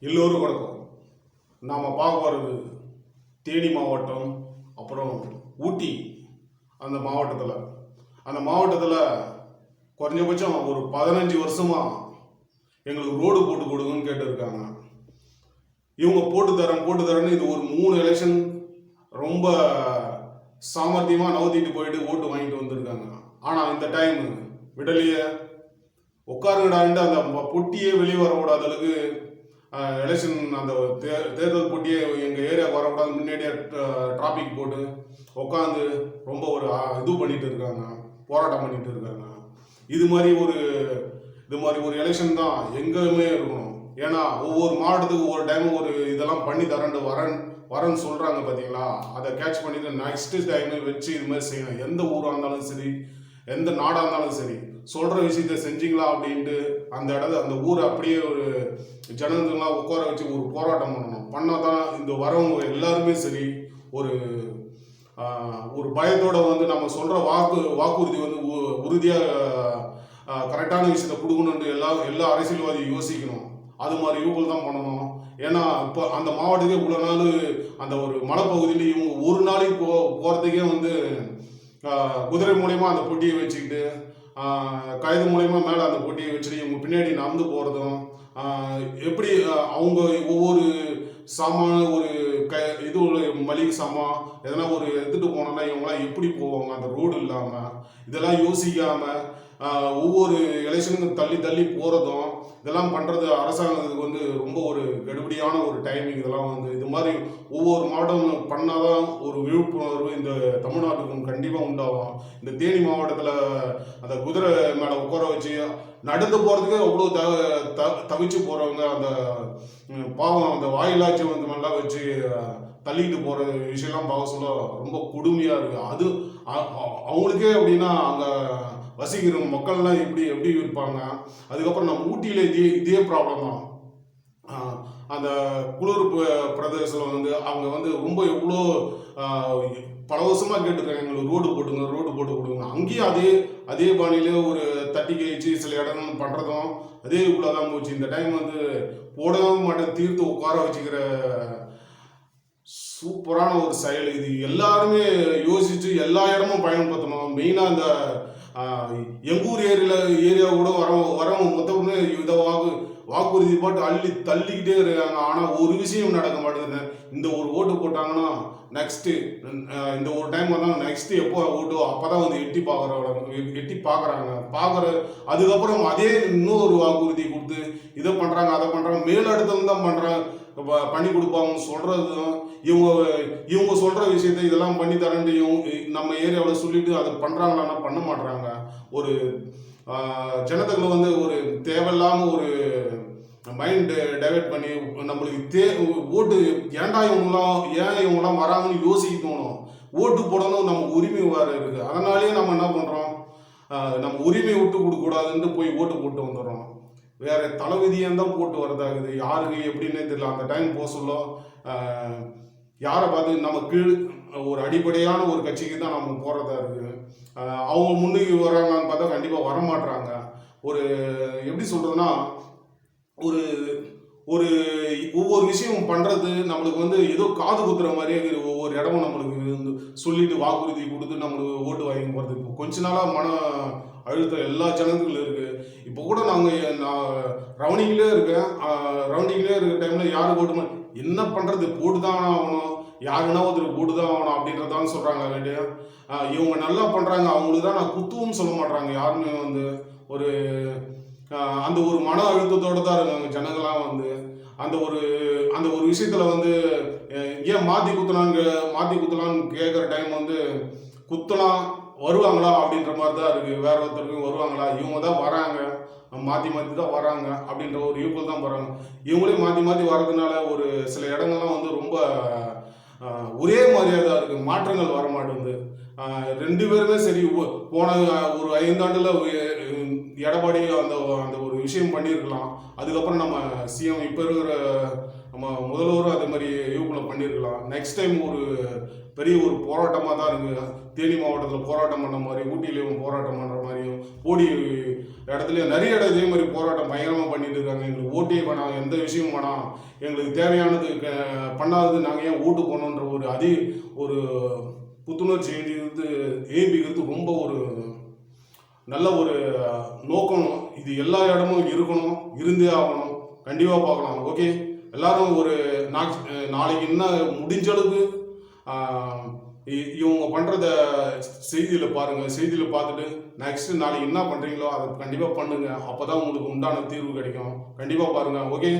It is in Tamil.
எல்லோரும் வணக்கம். நாம் பார்க்க போகிறது தேனி மாவட்டம், அப்புறம் ஊட்டி. அந்த மாவட்டத்தில் குறைஞ்சபட்சம் ஒரு 15 வருஷமாக எங்களுக்கு ரோடு போட்டு கொடுங்கன்னு கேட்டுருக்காங்க. இவங்க போட்டு தரேன்னு இது ஒரு 3 எலெக்ஷன் ரொம்ப சாமர்த்தியமாக நவுத்திட்டு போயிட்டு ஓட்டு வாங்கிட்டு வந்திருக்காங்க. ஆனால் இந்த டைம் விடலையே, உட்காருங்கடான்ட்டு அந்த பொட்டியே வெளியே வரக்கூடாத அளவுக்கு எலெக்ஷன் அந்த தேர்தல் போட்டியே எங்கள் ஏரியாவுக்கு வரக்கூடாது முன்னாடியே டிராபிக் போட்டு உட்காந்து ரொம்ப ஒரு இது பண்ணிட்டு இருக்காங்க, போராட்டம் பண்ணிட்டு இருக்காங்க. இது மாதிரி ஒரு எலெக்ஷன் தான் எங்கேயுமே இருக்கணும். ஏன்னா ஒவ்வொரு மாவட்டத்துக்கு ஒவ்வொரு டைம் ஒரு இதெல்லாம் பண்ணி வரேன்னு சொல்கிறாங்க பார்த்தீங்களா, அதை கேட்ச் பண்ணிட்டு நெக்ஸ்ட் டைம் வச்சு இது மாதிரி செய்யணும். எந்த ஊராக இருந்தாலும் சரி, எந்த நாடாக இருந்தாலும் சரி, சொல்கிற விஷயத்த செஞ்சீங்களா அப்படின்ட்டு அந்த ஊரை அப்படியே ஒரு ஜனங்கள்லாம் உட்கார வச்சு ஒரு போராட்டம் பண்ணால் தான் இந்த வரவங்க எல்லாருமே சரி ஒரு பயத்தோட நம்ம சொல்கிற வாக்குறுதி உறுதியாக கரெக்டான விஷயத்தை கொடுக்கணுன்ட்டு எல்லா அரசியல்வாதியும் யோசிக்கணும். அது மாதிரி இவங்க தான் பண்ணணும். ஏன்னா இப்போ அந்த மாவட்டத்துக்கே இவ்வளோ நாள் அந்த ஒரு மலைப்பகுதியில் இவங்க ஒரு நாளைக்கு போகிறதுக்கே குதிரை மூலயமா அந்த பொட்டியை வச்சுக்கிட்டு, கயிறு மூலயமா மேலே அந்த பொட்டியை வச்சுட்டு இவங்க பின்னாடி நடந்து போகிறதும், எப்படி அவங்க ஒவ்வொரு சாமான ஒரு மளிகை சாமான் எதனா ஒரு எடுத்துகிட்டு போனோம்னா இவங்களாம் எப்படி போவாங்க அந்த ரோடு இல்லாமல், இதெல்லாம் யோசிக்காமல் ஒவ்வொரு எலெக்ஷனுக்கும் தள்ளி போகிறதும் இதெல்லாம் பண்ணுறது அரசாங்கத்துக்கு ரொம்ப ஒரு கெடுபடியான ஒரு டைமிங். இதெல்லாம் இது மாதிரி ஒவ்வொரு மாவட்டம் பண்ணாதான் ஒரு விழிப்புணர்வு இந்த தமிழ்நாட்டுக்கும் கண்டிப்பாக உண்டாகும். இந்த தேனி மாவட்டத்தில் அந்த குதிரை மேலே உட்கார வச்சு நடந்து போகிறதுக்கே அவ்வளோ தவிச்சு போகிறவங்க, அந்த பாவம் அந்த வாயிலாச்சும் மாதிரிலாம் வச்சு தள்ளிட்டு போகிற விஷயம்லாம் பார்க்க சொல்ல ரொம்ப கொடுமையாக இருக்குது. அது அவங்களுக்கே அப்படின்னா அங்கே வசிக்கிற மக்கள்லாம் எப்படி இருப்பாங்க. அதுக்கப்புறம் நம்ம ஊட்டியில் இதே ப்ராப்ளம் தான். அந்த குளிர் பிரதேசத்தில் அவங்க ரொம்ப எவ்வளோ பல வருஷமாக கேட்டுருக்காங்க, எங்களுக்கு ரோடு போட்டு கொடுங்க. அங்கேயும் அதே பாணியிலே ஒரு தட்டி கழிச்சு சில இடம் பண்ணுறதும் அதே இவ்வளோ தான் போச்சு. இந்த டைம் போடவும் மாட்டேன், தீர்த்து உட்கார வச்சுக்கிற சூப்பரான ஒரு செயல் இது. எல்லாருமே யோசிச்சு எல்லா இடமும் பயன்படுத்தணும். மெயினாக இந்த எங்கூர் ஏரியா கூட வரவங்க மொத்தமே இதை வாக்குறுதி போட்டு தள்ளிக்கிட்டே இருக்காங்க. ஆனால் ஒரு விஷயம் நடக்க மாட்டேங்குது. இந்த ஒரு ஓட்டு போட்டாங்கன்னா நெக்ஸ்ட்டு இந்த ஒரு டைம் வந்தால் நெக்ஸ்ட்டு எப்போ ஓட்டோ அப்போ தான் எட்டி பார்க்குறாங்க. அதுக்கப்புறம் அதே இன்னொரு வாக்குறுதி கொடுத்து இதை பண்ணுறாங்க அதை பண்ணுறாங்க, மேலடுத்தம் தான் பண்ணுறாங்க, பண்ணி கொடுப்பாங்க சொல்கிறது தான். இவங்க சொல்கிற விஷயத்த இதெல்லாம் பண்ணி தரேன்ட்டு நம்ம ஏரியாவில் சொல்லிட்டு அதை பண்ணுறாங்களான்னா பண்ண மாட்டுறாங்க. ஒரு ஜனத்துக்குள்ள ஒரு தேவையில்லாமல் ஒரு மைண்ட் டைவெர்ட் பண்ணி நம்மளுக்கு ஓட்டு ஏன் இவங்களாம் வராங்கன்னு யோசிக்க தோணும். ஓட்டு போடணும் நம்ம உரிமை வேறு இருக்குது. அதனாலேயே நம்ம என்ன பண்ணுறோம், நம்ம உரிமை விட்டு கொடுக்கக்கூடாதுன்ட்டு போய் ஓட்டு போட்டு வந்துடுறோம். வேறு தலைவிதியாக தான் போட்டு வரதாகுது. யாருக்கு எப்படின்னே தெரியல. அந்த டைம் போக சொல்ல யாரை பார்த்து நம்ம ஒரு அடிப்படையான ஒரு கட்சிக்கு தான் நம்ம போகிறதா இருக்குது. அவங்க முன்னுக்கு வர்றாங்கன்னு பார்த்தா கண்டிப்பாக வரமாட்டுறாங்க. எப்படி சொல்கிறதுனா ஒரு ஒவ்வொரு விஷயம் பண்ணுறது நம்மளுக்கு ஏதோ காது குத்துற மாதிரியே இருக்குது. ஒவ்வொரு இடமும் நம்மளுக்கு சொல்லிட்டு வாக்குறுதி கொடுத்து நம்மளுக்கு ஓட்டு வாங்கி போகிறது. இப்போ கொஞ்ச நாளாக மன அழுத்தம் எல்லா ஜனங்களும் இருக்குது. இப்போ கூட நான் ரவுண்டிங்லேயே இருக்க டைமில் யாருக்கு ஓட்டு என்ன பண்ணுறது, போட்டு தான் ஆகணும், யாருன்னா ஒருத்தர் போட்டு தான் ஆகணும் அப்படின்றதான் சொல்கிறாங்க. வேண்டிய இவங்க நல்லா பண்ணுறாங்க, அவங்களுக்கு தான் நான் குத்துவும் சொல்ல மாட்டாங்க. யாருமே அந்த ஒரு மன அழுத்தத்தோடு தான் இருக்காங்க ஜனங்களாம். அந்த ஒரு விஷயத்தில் ஏன் மாற்றி குத்தலான்னு கேட்குற டைம் குத்தலாம் வருவாங்களா அப்படின்ற மாதிரி தான் இருக்குது. வேற ஒருத்தருக்கும் வருவாங்களா, இவங்க தான் வராங்க, மாற்றி தான் வராங்க அப்படின்ற ஒரு யூபிள் தான் போகிறாங்க. இவங்களே மாற்றி வர்றதுனால ஒரு சில இடங்கள்லாம் ரொம்ப ஒரே மாதிரியாக தான் இருக்குது, மாற்றங்கள் வர மாட்டேங்குது. ரெண்டு பேருமே சரி போன ஒரு 5 ஆண்டுல எடப்பாடி அந்த அந்த ஒரு விஷயம் பண்ணியிருக்கலாம். அதுக்கப்புறம் நம்ம சிஎம் இப்போ இருக்கிற நம்ம முதல்வரும் அதே மாதிரி யூக்குள்ள பண்ணியிருக்கலாம். நெக்ஸ்ட் டைம் ஒரு பெரிய ஒரு போராட்டமாக தான் இருக்குது. தேனி மாவட்டத்தில் போராட்டம் பண்ண மாதிரி, ஊட்டியிலையும் போராட்டம் பண்ணுற மாதிரியும், போடி இடத்துலையும் நிறைய இடம் இதே மாதிரி போராட்டம் பயங்கரமாக பண்ணிட்டு இருக்காங்க. எங்களுக்கு ஓட்டே வேணாம், எந்த விஷயமும் வேணாம், எங்களுக்கு தேவையானது பண்ணாதது நாங்கள் ஏன் ஓட்டு போகணுன்ற ஒரு புத்துணர்ச்சி ஏம்பிக்கிறது ரொம்ப ஒரு நல்ல ஒரு நோக்கம். இது எல்லா இடமும் இருக்கணும், இருந்தே ஆகணும், கண்டிப்பாக பார்க்கலாம். ஓகே, எல்லாரும் ஒரு நாளைக்கு என்ன முடிஞ்ச அளவுக்கு இவங்க பண்ணுறத செய்தியில் பாருங்கள். செய்தியில் பார்த்துட்டு நெக்ஸ்ட்டு நாளைக்கு என்ன பண்ணுறீங்களோ அதை கண்டிப்பாக பண்ணுங்கள். அப்போ தான் உங்களுக்கு உண்டான தீர்வு கிடைக்கும். கண்டிப்பாக பாருங்கள். ஓகே.